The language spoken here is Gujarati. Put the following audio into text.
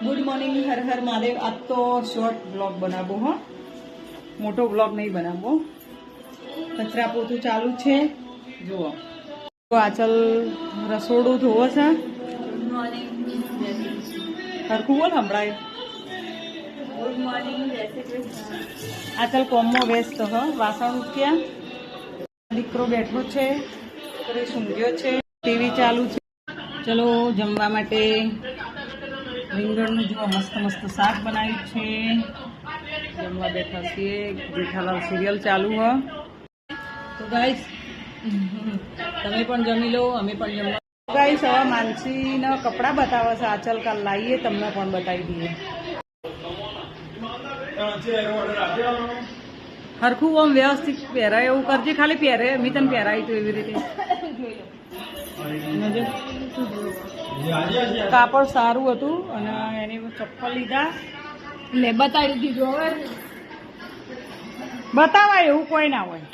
Good morning, Har Har Mahadev. આજ તો શોર્ટ બ્લોગ બનાવવો હો, મોટો બ્લોગ નહીં બનાવવો. કચરા પોતું ચાલુ છે. જુઓ આચલ રસોડું ધોવો છે. Good morning. હરખું બોલ સંભળાય. Good morning. જય શ્રી કૃષ્ણ. આચલ કોમમાં વ્યસ્ત હ. વાસણ ઉઠ્યા, દીકરો બેઠો છે, દીકરી સૂંઘ્યો છે, ટીવી ચાલુ છે. ચલો જમવા માટે રીંગણનું જુઓ મસ્ત મસ્ત શાક બનાવ્યું છે. જમવા બેઠા છીએ. જેઠાલાલ સિરિયલ ચાલુ હ. તો ગાઈસ તમે પણ જમી લો, અમે પણ જમવા. ગાઈસ હવે માનસીના કપડાં બતાવે છે. આચલ કાલ લાવીએ, તમને પણ બતાવી દઈએ. હરખું આમ વ્યવસ્થિત પહેરાય એવું કરજે. ખાલી પહેરે મેં તને પહેરાવી તું એવી રીતે. કાપડ સારું હતું અને એની ચપ્પલ લીધા. લે બતાવી દીધું. હવે બતાવાય એવું કોઈ ના હોય.